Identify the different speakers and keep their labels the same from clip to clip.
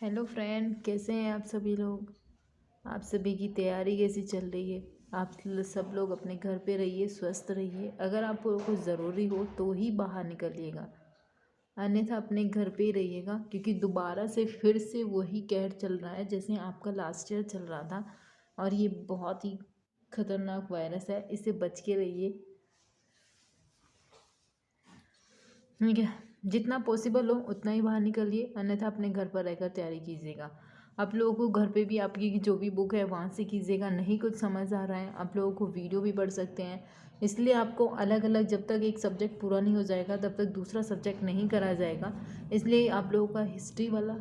Speaker 1: Hello friend, कैसे हैं आप सभी लोग। आप सभी की तैयारी कैसी चल रही है। सब लोग अपने घर पे रहिए, स्वस्थ रहिए। अगर आपको कुछ ज़रूरी हो तो ही बाहर निकलिएगा, अन्यथा अपने घर पे ही रहिएगा, क्योंकि दोबारा से फिर से वही कहर चल रहा है जैसे आपका लास्ट ईयर चल रहा था। और ये बहुत ही खतरनाक वायरस है, इससे बच के रहिए। ठीक है, जितना पॉसिबल हो उतना ही बाहर निकलिए, अन्यथा अपने घर पर रहकर तैयारी कीजिएगा। आप लोगों को घर पे भी आपकी जो भी बुक है वहाँ से कीजिएगा। नहीं कुछ समझ आ रहा है, आप लोगों को वीडियो भी पढ़ सकते हैं। इसलिए आपको अलग अलग, जब तक एक सब्जेक्ट पूरा नहीं हो जाएगा तब तक दूसरा सब्जेक्ट नहीं करा जाएगा। इसलिए आप लोगों का हिस्ट्री वाला,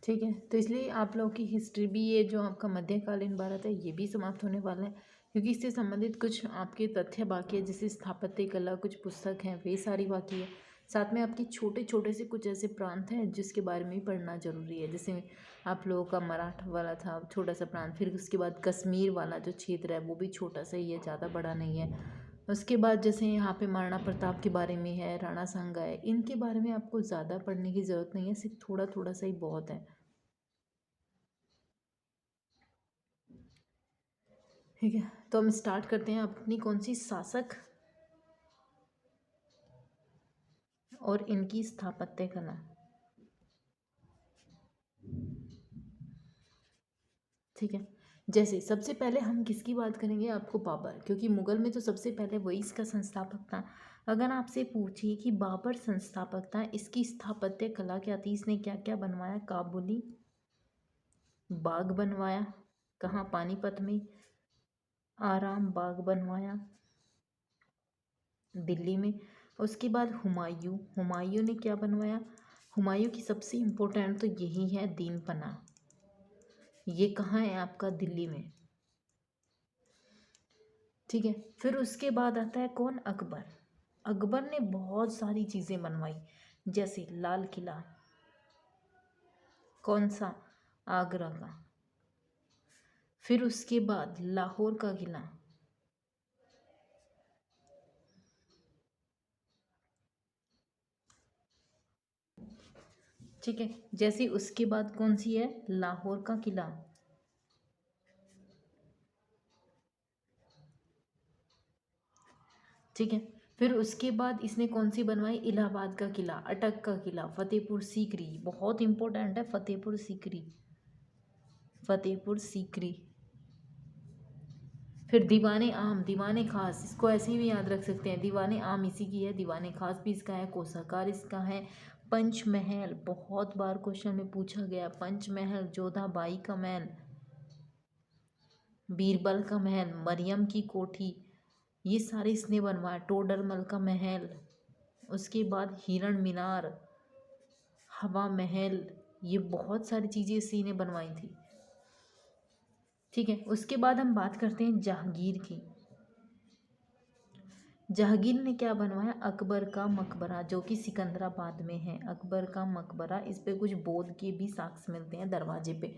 Speaker 1: ठीक है, तो इसलिए आप लोगों की हिस्ट्री भी, ये जो आपका मध्यकालीन भारत है ये भी समाप्त होने वाला है, क्योंकि इससे संबंधित कुछ आपके तथ्य बाकी है। जैसे स्थापत्य कला कुछ पुस्तक हैं वे सारी बाकी है। साथ में आपके छोटे छोटे से कुछ ऐसे प्रांत हैं जिसके बारे में भी पढ़ना जरूरी है। जैसे आप लोगों का मराठा वाला था छोटा सा प्रांत, फिर उसके बाद कश्मीर वाला जो क्षेत्र है वो भी छोटा सा ही है, ज़्यादा बड़ा नहीं है। उसके बाद जैसे यहाँ पे महाराणा प्रताप के बारे में है, राणा सांगा है, इनके बारे में आपको ज़्यादा पढ़ने की ज़रूरत नहीं है, सिर्फ थोड़ा थोड़ा सा ही बहुत है। ठीक है, तो हम स्टार्ट करते हैं अपनी कौन सी शासक और इनकी स्थापत्य कला। ठीक है, जैसे सबसे पहले हम किसकी बात करेंगे, आपको बाबर, क्योंकि मुगल में तो सबसे पहले वही इसका संस्थापक था। अगर आपसे पूछिए कि बाबर संस्थापक था, इसकी स्थापत्य कला क्या थी, इसने क्या क्या बनवाया, काबुली बाग बनवाया, कहाँ, पानीपत में। आराम बाग बनवाया दिल्ली में। उसके बाद हुमायूं, हुमायूं ने क्या बनवाया, हुमायूं की सबसे इम्पोर्टेंट तो यही है दीन पना। ये कहाँ है आपका, दिल्ली में। ठीक है, फिर उसके बाद आता है कौन, अकबर। अकबर ने बहुत सारी चीज़ें बनवाई, जैसे लाल किला, कौन सा, आगरा का। फिर उसके बाद लाहौर का किला, ठीक है। जैसे उसके बाद कौन सी है, लाहौर का किला। ठीक है, फिर उसके बाद इसने कौन सी बनवाई, इलाहाबाद का किला, अटक का किला, फतेहपुर सीकरी, बहुत इंपॉर्टेंट है फतेहपुर सीकरी, फतेहपुर सीकरी। फिर दीवाने आम, दीवाने खास, इसको ऐसे ही भी याद रख सकते हैं, दीवाने आम इसी की है, दीवाने खास भी इसका है, कोसाकार इसका है। पंचमहल, बहुत बार क्वेश्चन में पूछा गया, पंचमहल, जोधाबाई का महल, बीरबल का महल, मरियम की कोठी, ये सारे इसने बनवाए, टोडरमल का महल। उसके बाद हिरण मीनार, हवा महल, ये बहुत सारी चीज़ें इसी ने बनवाई थी। ठीक है, उसके बाद हम बात करते हैं जहांगीर की। जहांगीर ने क्या बनवाया, अकबर का मकबरा, जो कि सिकंदराबाद में है, अकबर का मकबरा। इस पे कुछ बौद्ध के भी साक्ष्य मिलते हैं दरवाजे पे,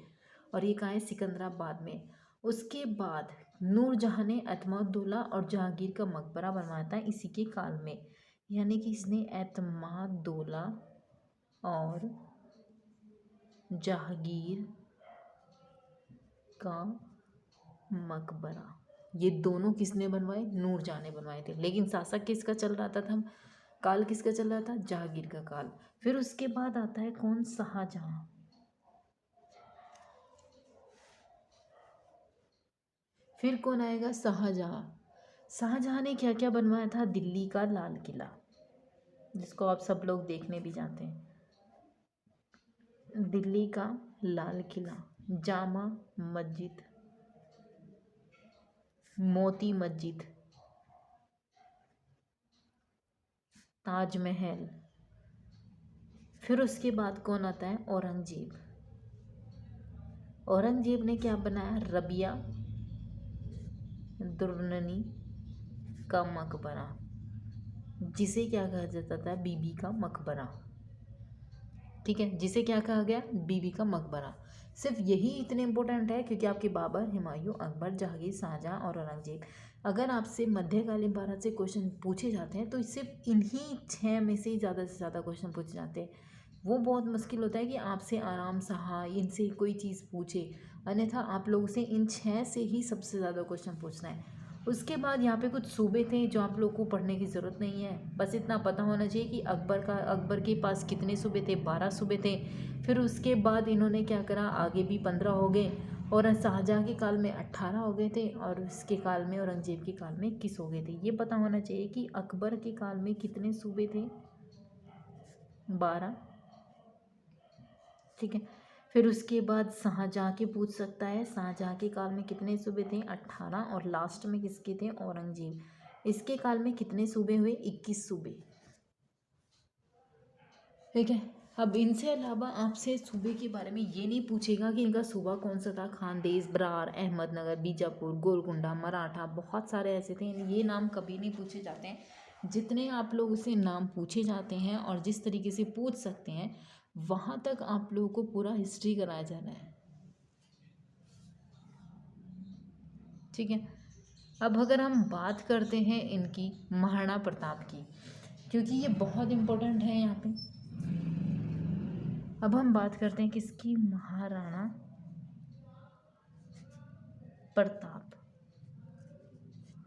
Speaker 1: और ये कहाँ है, सिकंदराबाद में। उसके बाद नूरजहां ने एतमादुल्ला और जहांगीर का मकबरा बनवाया था इसी के काल में, यानी कि इसने एतमादुल्ला और जहांगीर का मकबरा, ये दोनों किसने बनवाए, नूरजहां ने बनवाए थे। लेकिन शासक किसका चल रहा था, काल किसका चल रहा था, जहांगीर का काल। फिर उसके बाद आता है कौन, शाहजहां। फिर कौन आएगा, शाहजहां। शाहजहां ने क्या क्या बनवाया था, दिल्ली का लाल किला, जिसको आप सब लोग देखने भी जाते हैं, दिल्ली का लाल किला, जामा मस्जिद, मोती मस्जिद, ताजमहल। फिर उसके बाद कौन आता है, औरंगजेब। औरंगजेब ने क्या बनाया, रबिया दुर्रानी का मकबरा, जिसे क्या कहा जाता था, बीबी का मकबरा। ठीक है, जिसे क्या कहा गया, बीबी का मकबरा। सिर्फ यही इतने इंपॉर्टेंट है, क्योंकि आपके बाबर, हुमायूं, अकबर, जहांगीर, शाहजहां और औरंगजेब, अगर आपसे मध्यकालीन भारत से क्वेश्चन पूछे जाते हैं तो सिर्फ इन्हीं 6 में से ही ज़्यादा से ज़्यादा क्वेश्चन पूछे जाते हैं। वो बहुत मुश्किल होता है कि आपसे आराम सहा इनसे कोई चीज़ पूछे, अन्यथा आप लोगों से इन 6 से ही सबसे ज़्यादा क्वेश्चन पूछना है। उसके बाद यहाँ पे कुछ सूबे थे जो आप लोग को पढ़ने की ज़रूरत नहीं है, बस इतना पता होना चाहिए कि अकबर के पास कितने सूबे थे, 12 सूबे थे। फिर उसके बाद इन्होंने क्या करा, आगे भी 15 हो गए, और शाहजहाँ के काल में 18 हो गए थे, और उसके काल में औरंगजेब के काल में 21 हो गए थे। ये पता होना चाहिए कि अकबर के काल में कितने सूबे थे, 12। ठीक है। फिर उसके बाद शाहजहाँ के पूछ सकता है, शाहजहाँ के काल में कितने सूबे थे, 18, और लास्ट में किसके थे, औरंगजेब। इसके काल में कितने सूबे हुए, 21 सूबे। ठीक है। अब इनसे अलावा आपसे सूबे के बारे में ये नहीं पूछेगा कि इनका सूबा कौन सा था, खानदेश, बरार, अहमदनगर, बीजापुर, गोलकुंडा, मराठा, बहुत सारे ऐसे थे। ये नाम कभी नहीं पूछे जाते हैं। जितने आप लोगों से नाम पूछे जाते हैं और जिस तरीके से पूछ सकते हैं, वहाँ तक आप लोगों को पूरा हिस्ट्री कराया जाना है। ठीक है। अब अगर हम बात करते हैं इनकी महाराणा प्रताप की, क्योंकि ये बहुत इम्पोर्टेंट है यहाँ पे। अब हम बात करते हैं किसकी, महाराणा प्रताप।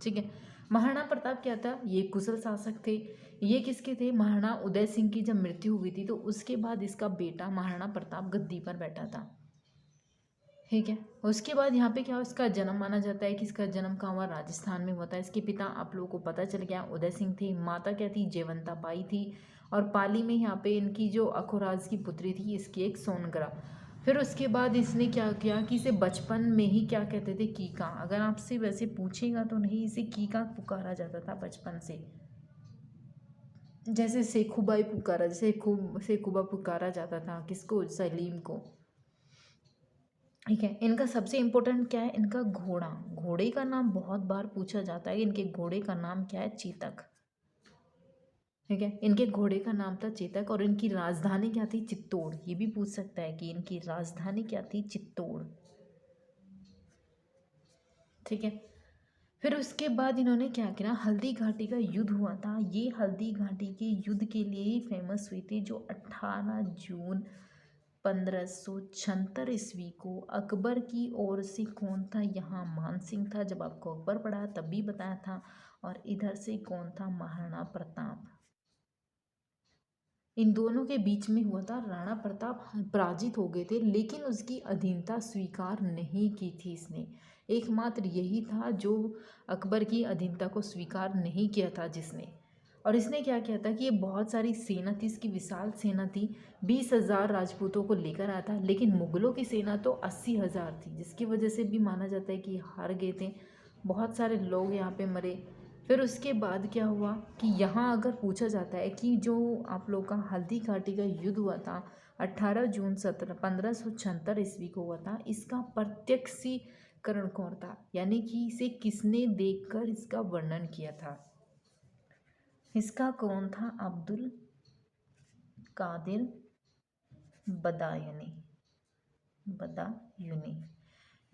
Speaker 1: ठीक है। महाराणा प्रताप क्या था, ये कुशल शासक थे। ये किसके थे, महाराणा उदय सिंह की जब मृत्यु हुई थी तो उसके बाद इसका बेटा महाराणा प्रताप गद्दी पर बैठा था। ठीक है। उसके बाद यहाँ पे क्या, इसका जन्म माना जाता है कि इसका जन्म कहाँ हुआ, राजस्थान में हुआ था। इसके पिता आप लोगों को पता चल गया, उदय सिंह थे। माता क्या थी, जयवंता बाई थी। और पाली में यहाँ पे इनकी जो अखोराज की पुत्री थी, इसकी एक सोनगरा। फिर उसके बाद इसने क्या किया कि इसे बचपन में ही क्या कहते थे, कीका। अगर आपसे वैसे पूछेगा तो नहीं, इसे कीका पुकारा जाता था बचपन से। जैसे सेखुबाई पुकारा, जैसे सेखुबा पुकारा जाता था किसको, सलीम को। ठीक है। इनका सबसे इम्पोर्टेंट क्या है, इनका घोड़ा। घोड़े का नाम बहुत बार पूछा जाता है। इनके घोड़े का नाम क्या है, चेतक। ठीक है। इनके घोड़े का नाम था चेतक, और इनकी राजधानी क्या थी, चित्तौड़। ये भी पूछ सकता है कि इनकी राजधानी क्या थी, चित्तौड़। ठीक है। फिर उसके बाद इन्होंने क्या किया, हल्दी घाटी का युद्ध हुआ था। ये हल्दी घाटी के युद्ध के लिए ही फेमस हुई थी, जो 18 जून 1576 ईस्वी को अकबर की ओर से कौन था, यहाँ मान सिंह था। जब आपको अकबर पढ़ा तब भी बताया था। और इधर से कौन था, महाराणा प्रताप। इन दोनों के बीच में हुआ था। राणा प्रताप पराजित हो गए थे, लेकिन उसकी अधीनता स्वीकार नहीं की थी इसने। एकमात्र यही था जो अकबर की अधीनता को स्वीकार नहीं किया था जिसने। और इसने क्या किया था कि ये बहुत सारी सेना थी, इसकी विशाल सेना थी। 20,000 राजपूतों को लेकर आया था, लेकिन मुगलों की सेना तो 80,000 थी, जिसकी वजह से भी माना जाता है कि हार गए थे। बहुत सारे लोग यहाँ पे मरे। फिर उसके बाद क्या हुआ कि यहाँ अगर पूछा जाता है कि जो आप लोग का हल्दी घाटी का युद्ध हुआ था 18 जून 1576 ईस्वी को हुआ था, इसका प्रत्यक्षीकरण कौन था, यानी कि इसे किसने देखकर इसका वर्णन किया था। इसका कौन था, अब्दुल कादिर बदायूनी।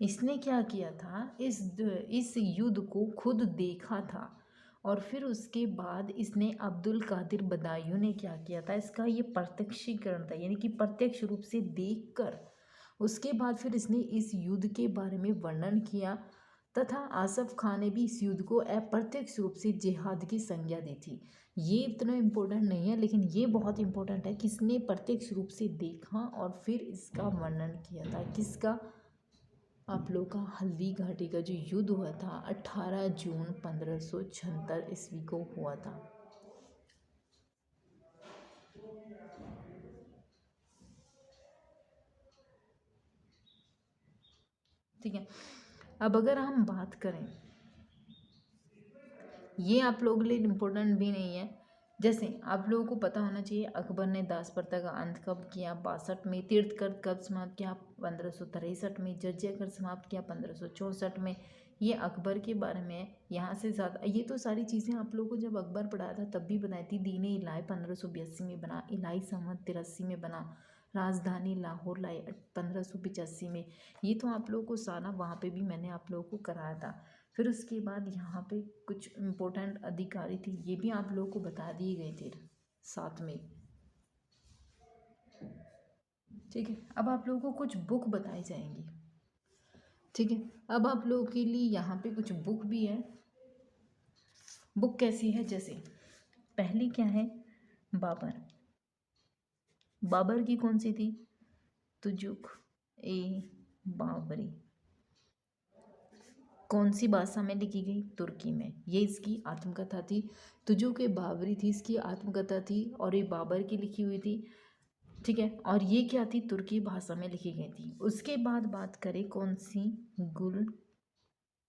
Speaker 1: इसने क्या किया था, इस युद्ध को खुद देखा था। और फिर उसके बाद इसने अब्दुल कादिर बदायूं ने क्या किया था, इसका ये प्रत्यक्षीकरण था, यानी कि प्रत्यक्ष रूप से देखकर उसके बाद फिर इसने इस युद्ध के बारे में वर्णन किया। तथा आसफ खान ने भी इस युद्ध को अप्रत्यक्ष रूप से जिहाद की संज्ञा दी थी। ये इतना इम्पोर्टेंट नहीं है, लेकिन ये बहुत इम्पोर्टेंट है, किसने प्रत्यक्ष रूप से देखा और फिर इसका वर्णन किया था, किसका, आप लोग का हल्दी घाटी का जो युद्ध हुआ था 18 जून 1576 ईस्वी को हुआ था। ठीक है। अब अगर हम बात करें, ये आप लोगों के लिए इम्पोर्टेंट भी नहीं है। जैसे आप लोगों को पता होना चाहिए अकबर ने दास प्रथा का अंत कब किया, 62 में। तीर्थकर कब समाप्त किया, 1563 में। जजिया कर समाप्त किया, 1564 में। ये अकबर के बारे में। यहाँ से ज़्यादा ये तो सारी चीज़ें आप लोगों को जब अकबर पढ़ाया था तब भी बताई थी। दीन इलाही 1582 में बना, इलाही संवत 83 में बना, राजधानी लाहौर लाई 1585 में। ये तो आप लोगों को सारा वहाँ पे भी मैंने आप लोगों को कराया था। फिर उसके बाद यहाँ पे कुछ इम्पोर्टेंट अधिकारी थे, ये भी आप लोगों को बता दिए गए थे साथ में। ठीक है, अब आप लोगों को कुछ बुक बताई जाएंगी। ठीक है, अब आप लोगों के लिए यहाँ पे कुछ बुक भी है। बुक कैसी है, जैसे पहली क्या है, बाबर। बाबर की कौन सी थी, तुजुक ए बाबरी। कौन सी भाषा में लिखी गई, तुर्की में। ये इसकी आत्मकथा थी। तुजुक ए बाबरी थी इसकी आत्मकथा थी, और ये बाबर की लिखी हुई थी। ठीक है, और ये क्या थी, तुर्की भाषा में लिखी गई थी। उसके बाद बात करें कौन सी, गुल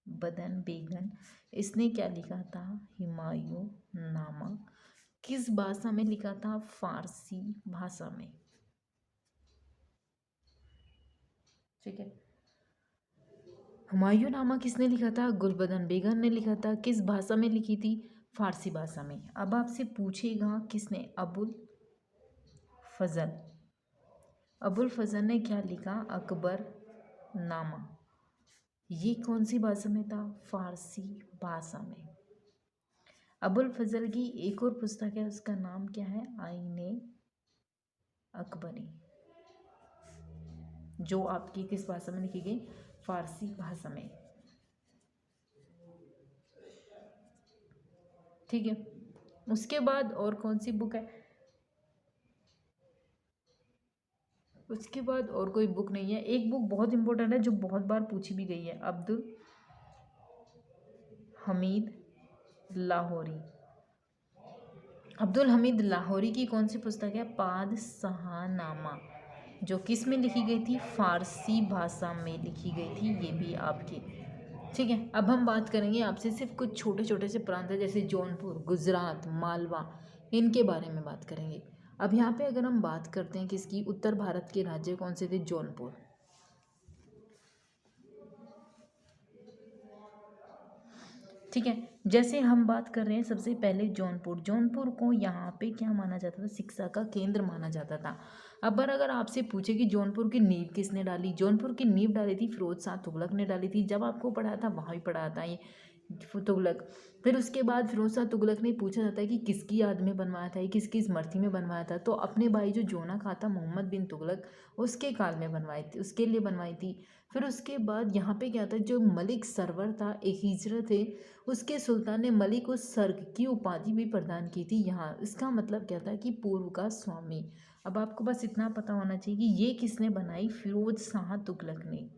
Speaker 1: बदन बेगन, इसने क्या लिखा था, हुमायूं नामा। किस भाषा में लिखा था, फारसी भाषा में। ठीक है, हुमायूं नामा किसने लिखा था, गुलबदन बेगम ने लिखा था। किस भाषा में लिखी थी, फारसी भाषा में। अब आपसे पूछेगा किसने, अबुल फजल। अबुल फजल ने क्या लिखा, अकबर नामा। ये कौन सी भाषा में था, फारसी भाषा में। अबुल फजल की एक और पुस्तक है, उसका नाम क्या है, आईने अकबरी, जो आपकी किस भाषा में लिखी गई, फारसी भाषा में। ठीक है, उसके बाद और कौन सी बुक है, उसके बाद और कोई बुक नहीं है। एक बुक बहुत इंपॉर्टेंट है जो बहुत बार पूछी भी गई है, अब्दुल हमीद लाहौरी। अब्दुल हमीद लाहौरी की कौन सी पुस्तक है, पादशाहनामा, जो किस में लिखी गई थी, फारसी भाषा में लिखी गई थी। ये भी आपकी। ठीक है, अब हम बात करेंगे आपसे सिर्फ कुछ छोटे छोटे से प्रांत है, जैसे जौनपुर, गुजरात, मालवा, इनके बारे में बात करेंगे। अब यहाँ पे अगर हम बात करते हैं किसकी, उत्तर भारत के राज्य कौन से थे, जौनपुर। ठीक है, जैसे हम बात कर रहे हैं सबसे पहले जौनपुर। जौनपुर को यहाँ पे क्या माना जाता था, शिक्षा का केंद्र माना जाता था। अब अगर आपसे पूछे कि जौनपुर की नींव किसने डाली, जौनपुर की नींव डाली थी फिरोज शाह तुगलक ने डाली थी। जब आपको पढ़ाया था वहाँ भी पढ़ाया था ये तुगलक। फिर उसके बाद फिरोज शाह तुगलक ने पूछा जाता है कि किसकी याद में बनवाया था, ये किसकी स्मृति में बनवाया था, तो अपने भाई जो जोना खा था मोहम्मद बिन तुगलक, उसके काल में बनवाई थी, उसके लिए बनवाई थी। फिर उसके बाद यहाँ पे क्या था, जो मलिक सरवर था, एक हिजरा थे, उसके सुल्तान ने मलिक उस सर्ग की उपाधि भी प्रदान की थी यहाँ। इसका मतलब क्या था कि पूर्व का स्वामी। अब आपको बस इतना पता होना चाहिए कि ये किसने बनाई, फिरोज शाह तुगलक ने।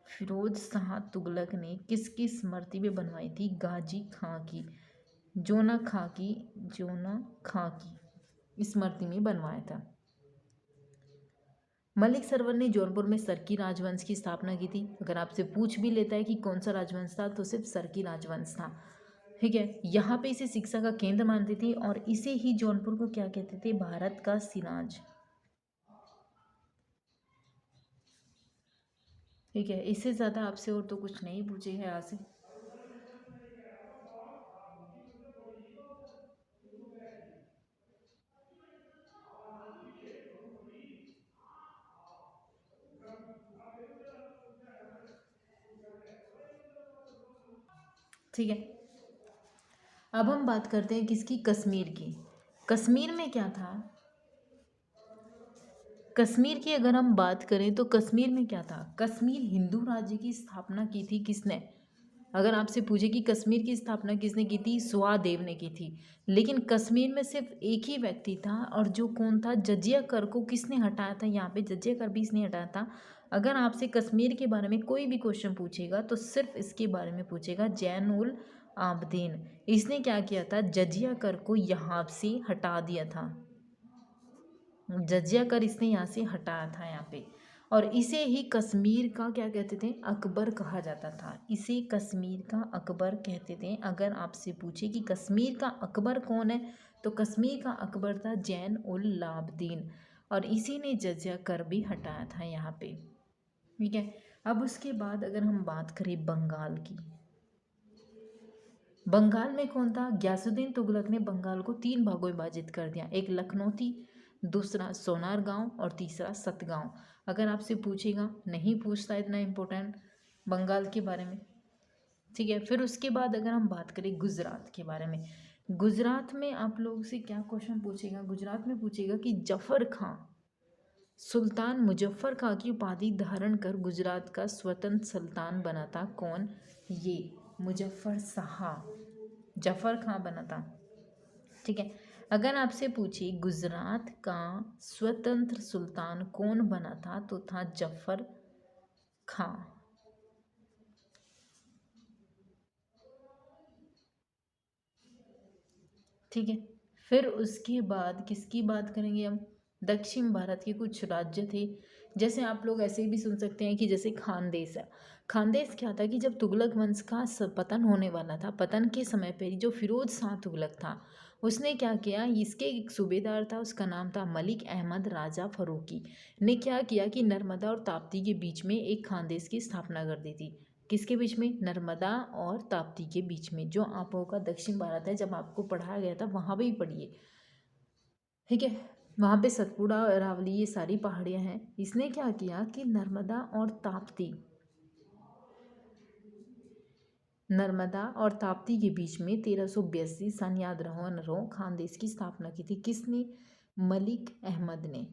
Speaker 1: फिरोज शाह तुगलक ने किसकी स्मृति में बनवाई थी, गाजी खां की, जोना खां की स्मृति में बनवाया था। मलिक सरवर ने जौनपुर में सरकी राजवंश की स्थापना की थी। अगर आपसे पूछ भी लेता है कि कौन सा राजवंश था, तो सिर्फ सरकी राजवंश था। ठीक है, यहाँ पे इसे शिक्षा का केंद्र मानते थे, और इसे ही जौनपुर को क्या कहते थे, भारत का सिराज। ठीक है, इससे ज़्यादा आपसे और तो कुछ नहीं पूछेगा यहाँ से। ठीक है, अब हम बात करते हैं किसकी, कश्मीर की। कश्मीर में क्या था, कश्मीर की अगर हम बात करें तो कश्मीर में क्या था, कश्मीर हिंदू राज्य की स्थापना की थी किसने। अगर आपसे पूछे कि कश्मीर की स्थापना किसने की थी, सुहादेव ने की थी। लेकिन कश्मीर में सिर्फ एक ही व्यक्ति था, और जो कौन था, जजिया कर को किसने हटाया था, यहाँ पे जजिया कर भी इसने हटाया था। अगर आपसे कश्मीर के बारे में कोई भी क्वेश्चन पूछेगा तो सिर्फ इसके बारे में पूछेगा, जैन उल आबदीन। इसने क्या किया था, जजिया कर को यहाँ से हटा दिया था। जजिया कर इसने यहाँ से हटाया था यहाँ पे। और इसे ही कश्मीर का क्या कहते थे, अकबर कहा जाता था। इसे कश्मीर का अकबर कहते थे। अगर आपसे पूछे कि कश्मीर का अकबर कौन है, तो कश्मीर का अकबर था जैन उल लाबदीन, और इसी ने जजिया कर भी हटाया था यहाँ पे। ठीक है, अब उसके बाद अगर हम बात करें बंगाल की, बंगाल में कौन था, ग्यासुद्दीन तुगलक ने बंगाल को 3 भागों में विभाजित कर दिया। एक लखनौती, दूसरा सोनार गांव, और तीसरा सतगांव। अगर आपसे पूछेगा, नहीं पूछता इतना इम्पोर्टेंट बंगाल के बारे में। ठीक है। फिर उसके बाद अगर हम बात करें गुजरात के बारे में, गुजरात में आप लोगों से क्या क्वेश्चन पूछेगा, गुजरात में पूछेगा कि जफर खां, सुल्तान मुजफ्फर खां की उपाधि धारण कर गुजरात का स्वतंत्र सुल्तान बना था कौन, ये मुजफ्फर शाह, जफर खां बना था। ठीक है। अगर आपसे पूछे गुजरात का स्वतंत्र सुल्तान कौन बना था, तो था जफर खां। ठीक है। फिर उसके बाद किसकी बात करेंगे हम, दक्षिण भारत के कुछ राज्य थे, जैसे आप लोग ऐसे भी सुन सकते हैं कि जैसे खानदेश है। खानदेश क्या था कि जब तुगलक वंश का पतन होने वाला था, पतन के समय पर जो फिरोज शाह तुगलक था, उसने क्या किया, इसके एक सूबेदार था, उसका नाम था मलिक अहमद राजा फरूकी, ने क्या किया कि नर्मदा और ताप्ती के बीच में एक खानदेश की स्थापना कर दी थी। किसके बीच में, नर्मदा और ताप्ती के बीच में, जो आप लोगों का दक्षिण भारत है, जब आपको पढ़ाया गया था वहाँ पे ही पढ़िए। ठीक है। वहाँ पे सतपुड़ा, अरावली, ये सारी पहाड़ियाँ हैं। इसने क्या किया कि नर्मदा और ताप्ती, नर्मदा और ताप्ती के बीच में 1382 सन, याद रहो न रहो, खानदेश की स्थापना की थी। किसने, मलिक अहमद ने।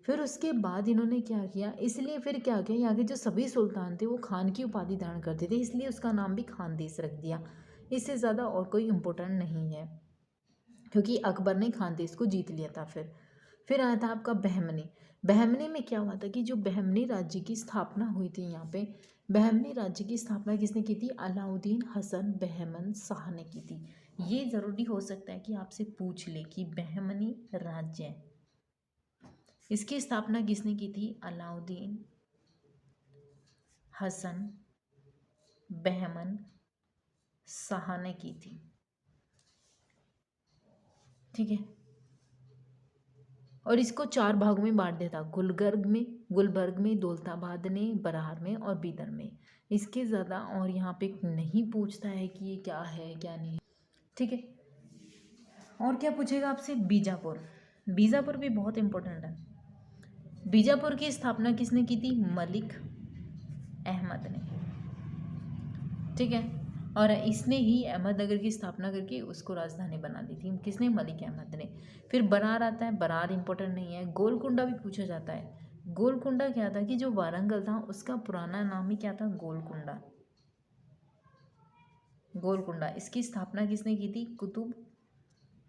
Speaker 1: फिर उसके बाद इन्होंने क्या किया, इसलिए फिर क्या किया, यहाँ के जो सभी सुल्तान थे वो खान की उपाधि धारण करते थे, इसलिए उसका नाम भी खानदेश रख दिया। इससे ज़्यादा और कोई इम्पोर्टेंट नहीं है, क्योंकि अकबर ने खानदेश को जीत लिया था। फिर आया था आपका बहमनी। बहमनी में क्या हुआ था कि जो बहमनी राज्य की स्थापना हुई थी, यहाँ पे बहमनी राज्य की स्थापना किसने की थी, अलाउद्दीन हसन बहमन शाह ने की थी। ये ज़रूरी हो सकता है कि आपसे पूछ ले कि बहमनी राज्य, इसकी स्थापना किसने की थी, अलाउद्दीन हसन बहमन शाह ने की थी। ठीक है। और इसको 4 भागों में बांट दिया था, गुलबर्ग में, दौलताबाद में, बरार में और बीदर में। इसके ज़्यादा और यहाँ पे नहीं पूछता है कि ये क्या है क्या नहीं। ठीक है। और क्या पूछेगा आपसे, बीजापुर। बीजापुर भी बहुत इंपॉर्टेंट है। बीजापुर की स्थापना किसने की थी, मलिक अहमद ने। ठीक है। और इसने ही अहमदनगर की स्थापना करके उसको राजधानी बना दी थी, किसने, मलिक अहमद ने। फिर बरार आता है, बरार इंपॉर्टेंट नहीं है। गोलकुंडा भी पूछा जाता है। गोलकुंडा क्या था कि जो वारंगल था उसका पुराना नाम ही क्या था, गोलकुंडा। गोलकुंडा, इसकी स्थापना किसने की थी, कुतुब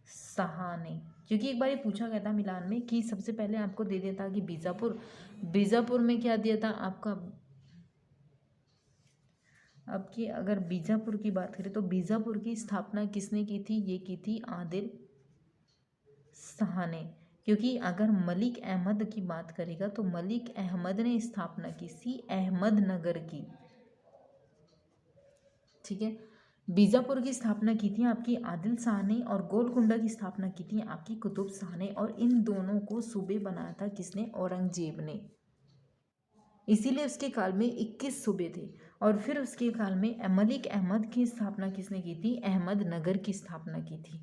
Speaker 1: शाह ने। क्योंकि एक बार ये पूछा गया था मिलान में कि सबसे पहले आपको दे दिया था कि बीजापुर में क्या दिया था आपका, अब की अगर बीजापुर की बात करें तो बीजापुर की स्थापना किसने की थी, ये की थी आदिल शाह ने। क्योंकि अगर मलिक अहमद की बात करेगा तो मलिक अहमद ने स्थापना की थी अहमदनगर की। ठीक है। बीजापुर की स्थापना की थी आपकी आदिल शाह ने, और गोलकुंडा की स्थापना की थी आपकी कुतुब शाह ने, और इन दोनों को सूबे बनाया था किसने, औरंगजेब ने। इसीलिए उसके काल में 21 सूबे थे। और फिर उसके काल में मलिक अहमद की स्थापना किसने की थी, अहमदनगर की स्थापना की थी।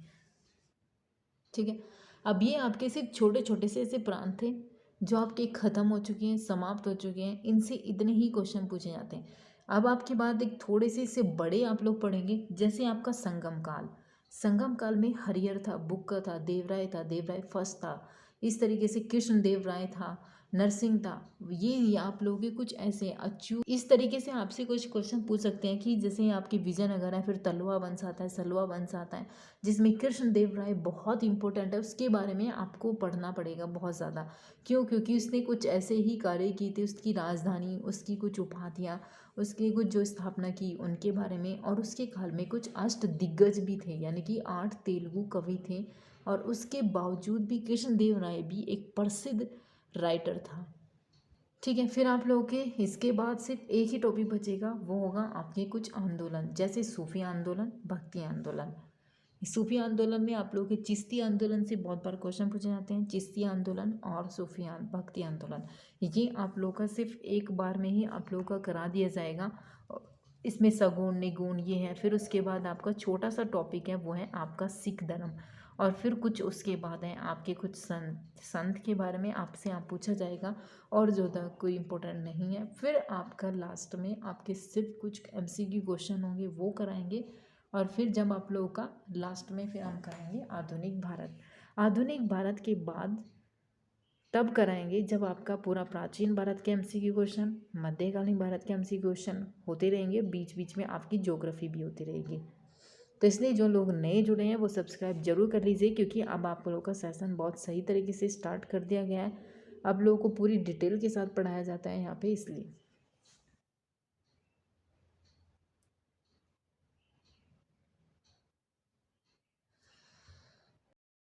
Speaker 1: ठीक है। अब ये आपके सिर्फ छोटे छोटे से ऐसे प्रांत थे जो आपके ख़त्म हो चुके हैं, समाप्त हो चुके हैं, इनसे इतने ही क्वेश्चन पूछे जाते हैं। अब आपके बाद एक थोड़े से इससे बड़े आप लोग पढ़ेंगे, जैसे आपका संगम काल। संगम काल में हरिहर था, बुक्का था, देवराय फर्स्ट था, इस तरीके से कृष्ण देव राय था, नरसिंह था। ये आप लोगों के कुछ ऐसे अच्युत, इस तरीके से आपसे कुछ क्वेश्चन पूछ सकते हैं कि जैसे आपकी विजयनगर है, फिर तलवा वंश आता है, सलवा वंश आता है, जिसमें कृष्ण देव राय बहुत इंपॉर्टेंट है, उसके बारे में आपको पढ़ना पड़ेगा बहुत ज़्यादा। क्यों, क्योंकि उसने कुछ ऐसे ही कार्य किए थे, उसकी राजधानी, उसकी कुछ उपाधियाँ, उसकी कुछ जो स्थापना की उनके बारे में। और उसके काल में कुछ अष्ट दिग्गज भी थे, यानी कि 8 तेलुगु कवि थे, और उसके बावजूद भी कृष्ण देव राय भी एक प्रसिद्ध राइटर था। ठीक है। फिर आप लोगों के इसके बाद सिर्फ एक ही टॉपिक बचेगा, वो होगा आपके कुछ आंदोलन, जैसे सूफी आंदोलन, भक्ति आंदोलन। सूफी आंदोलन में आप लोगों के चिश्ती आंदोलन से बहुत बार क्वेश्चन पूछे जाते हैं, चिश्ती आंदोलन और सूफी भक्ति आंदोलन, ये आप लोगों का सिर्फ एक बार में ही आप लोगों का करा दिया जाएगा। इसमें सगुण निगुण ये है। फिर उसके बाद आपका छोटा सा टॉपिक है, वो है आपका सिख धर्म, और फिर कुछ उसके बाद है आपके कुछ संत के बारे में आपसे पूछा जाएगा, और जो था कोई इम्पोर्टेंट नहीं है। फिर आपका लास्ट में आपके सिर्फ कुछ MCQ क्वेश्चन होंगे वो कराएंगे। और फिर जब आप लोगों का लास्ट में फिर हम कराएंगे आधुनिक भारत। आधुनिक भारत के बाद तब कराएंगे जब आपका पूरा प्राचीन भारत के MCQ क्वेश्चन, मध्यकालीन भारत के MCQ क्वेश्चन होते रहेंगे, बीच बीच में आपकी ज्योग्राफी भी होती रहेगी। तो इसलिए जो लोग नए जुड़े हैं वो सब्सक्राइब जरूर कर लीजिए, क्योंकि अब आप लोगों का सेशन बहुत सही तरीके से स्टार्ट कर दिया गया है। अब लोगों को पूरी डिटेल के साथ पढ़ाया जाता है यहाँ पे, इसलिए